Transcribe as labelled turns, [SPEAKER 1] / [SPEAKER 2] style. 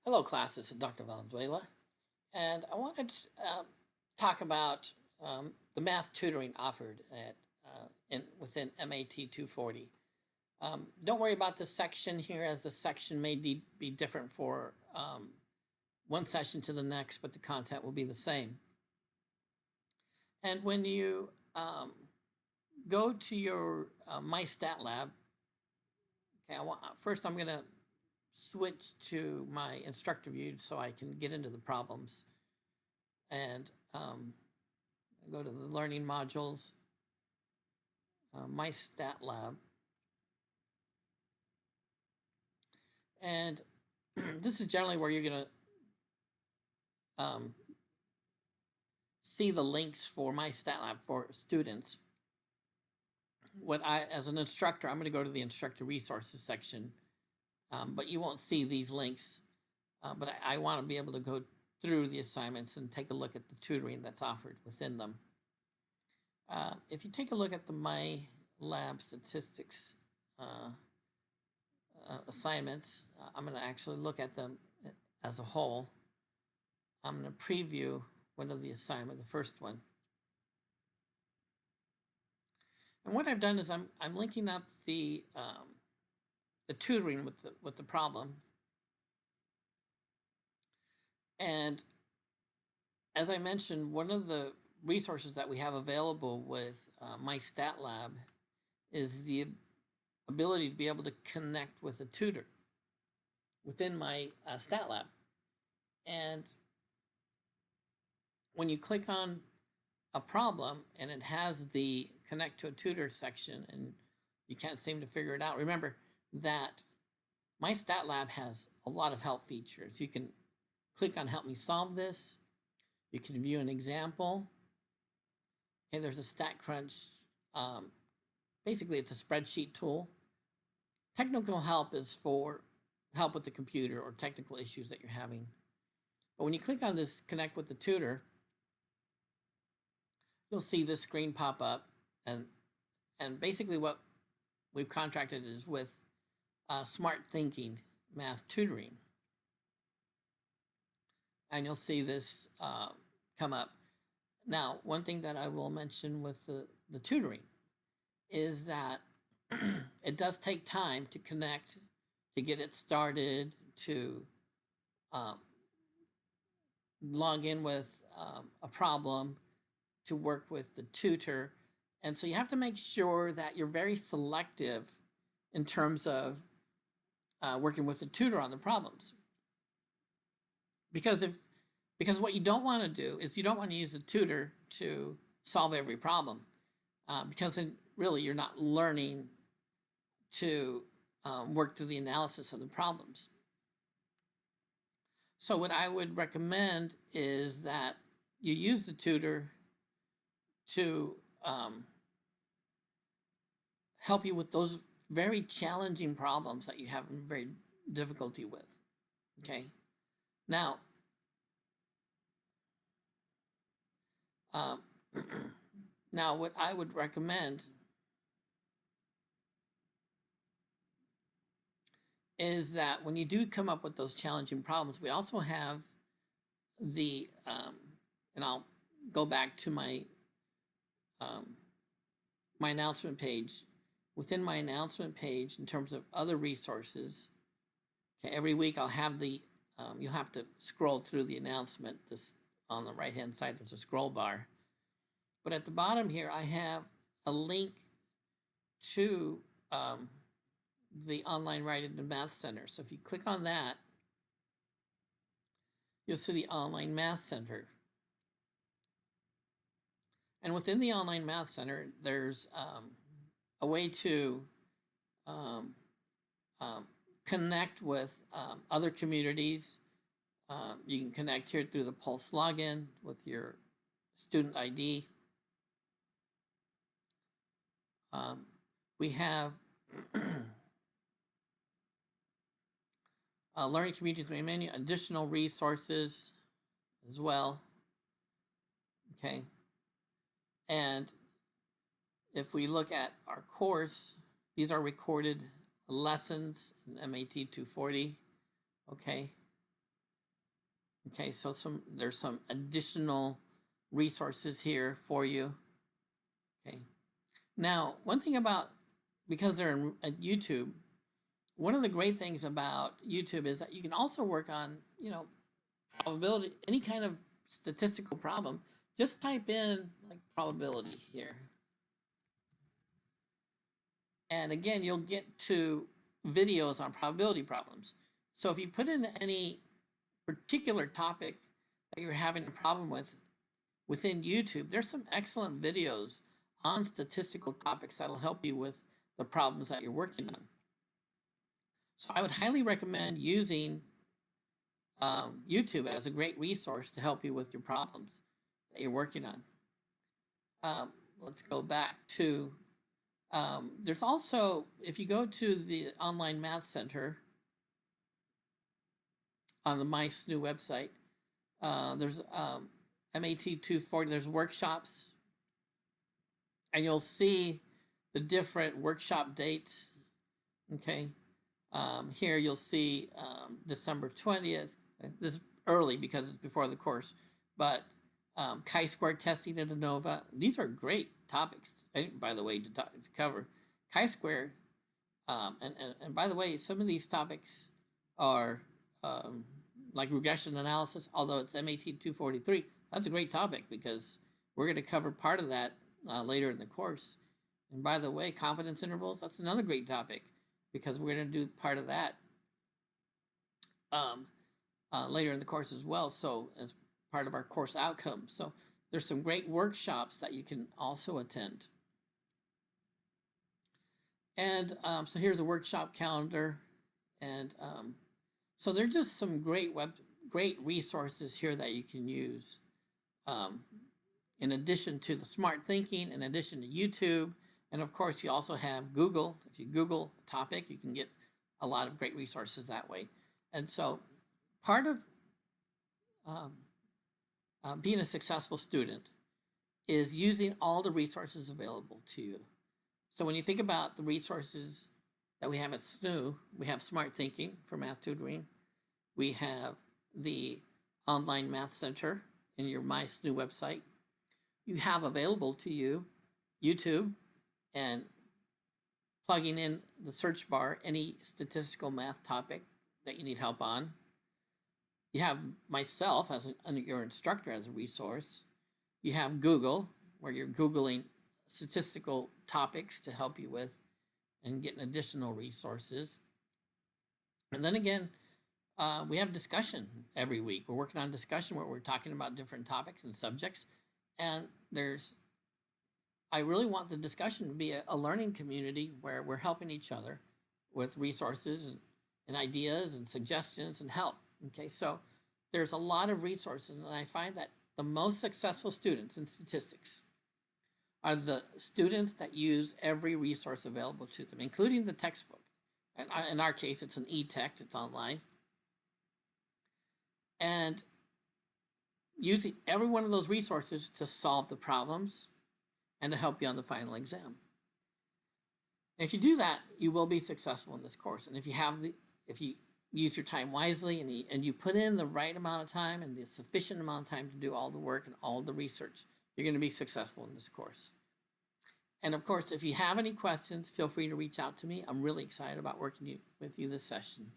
[SPEAKER 1] Hello, class. This is Dr. Valenzuela, and I wanted to talk about the math tutoring offered within MAT 240. Don't worry about this section here, as the section may be different for one session to the next, but the content will be the same. And when you go to your My Stat Lab, okay, first I'm going to switch to my instructor view so I can get into the problems, and go to the learning modules, My Stat Lab, and this is generally where you're going to see the links for My Stat Lab for students. As an instructor, I'm going to go to the instructor resources section, but you won't see these links. But I want to be able to go through the assignments and take a look at the tutoring that's offered within them. If you take a look at the My Lab Statistics assignments, I'm going to actually look at them as a whole. I'm going to preview one of the assignments, the first one. And what I've done is I'm linking up the tutoring with the problem. And as I mentioned, one of the resources that we have available with My Stat Lab is the ability to be able to connect with a tutor within My Stat Lab. And when you click on a problem and it has the connect to a tutor section and you can't seem to figure it out, remember that My Stat Lab has a lot of help features. You can click on Help Me Solve This. You can view an example. Okay, there's a StatCrunch. Basically, it's a spreadsheet tool. Technical help is for help with the computer or technical issues that you're having. But when you click on this Connect with the Tutor, you'll see this screen pop up, and basically what we've contracted is with Smart Thinking Math Tutoring. And you'll see this come up. Now, one thing that I will mention with the tutoring is that it does take time to connect, to get it started, to log in with a problem, to work with the tutor. And so you have to make sure that you're very selective in terms of working with the tutor on the problems. Because what you don't want to do is you don't want to use a tutor to solve every problem, because then really you're not learning to work through the analysis of the problems. So what I would recommend is that you use the tutor to help you with those very challenging problems that you have very difficulty with. Okay. Now, now what I would recommend is that when you do come up with those challenging problems, we also have the, and I'll go back to my my announcement page. Within my announcement page, in terms of other resources, okay, every week I'll have the, you'll have to scroll through the announcement. This on the right-hand side, there's a scroll bar. But at the bottom here, I have a link to the Online Writing and Math Center. So if you click on that, you'll see the Online Math Center. And within the Online Math Center, there's a way to connect with other communities. You can connect here through the Pulse login with your student ID. We have learning communities, many additional resources as well. Okay. And if we look at our course, these are recorded lessons in MAT 240. Okay. Okay, so there's some additional resources here for you. Okay. Now, one thing about, because they're at YouTube, one of the great things about YouTube is that you can also work on, probability, any kind of statistical problem. Just type in like probability here. And again, you'll get to videos on probability problems. So if you put in any particular topic that you're having a problem with within YouTube, there's some excellent videos on statistical topics that'll help you with the problems that you're working on. So I would highly recommend using YouTube as a great resource to help you with your problems that you're working on. Let's go back to, there's also, if you go to the Online Math Center on the SNHU website, there's MAT 240, there's workshops, and you'll see the different workshop dates. Okay, here you'll see December 20th. This is early because it's before the course, but chi-square testing in ANOVA. These are great topics, by the way, to cover. Chi-square, and by the way, some of these topics are like regression analysis, although it's MAT 243. That's a great topic because we're going to cover part of that later in the course. And by the way, confidence intervals, that's another great topic because we're going to do part of that later in the course as well. So as part of our course outcomes. So there's some great workshops that you can also attend. And so here's a workshop calendar. And so there's just some great resources here that you can use. In addition to the smart thinking, in addition to YouTube, and of course you also have Google. If you Google a topic, you can get a lot of great resources that way. And so part of being a successful student is using all the resources available to you. So when you think about the resources that we have at SNHU, we have Smart Thinking for math tutoring. We have the Online Math Center in your SNHU website. You have available to you YouTube, and plugging in the search bar any statistical math topic that you need help on. You have myself as your instructor as a resource. You have Google, where you're Googling statistical topics to help you with and getting additional resources. And then again, we have discussion every week. We're working on discussion where we're talking about different topics and subjects. And I really want the discussion to be a learning community where we're helping each other with resources and ideas and suggestions and help. Okay, so there's a lot of resources, and I find that the most successful students in statistics are the students that use every resource available to them, including the textbook. And in our case, it's an e-text, it's online. And using every one of those resources to solve the problems and to help you on the final exam. And if you do that, you will be successful in this course. And if you use your time wisely and you put in the right amount of time and the sufficient amount of time to do all the work and all the research, you're going to be successful in this course. And of course, if you have any questions, feel free to reach out to me. I'm really excited about working with you this session.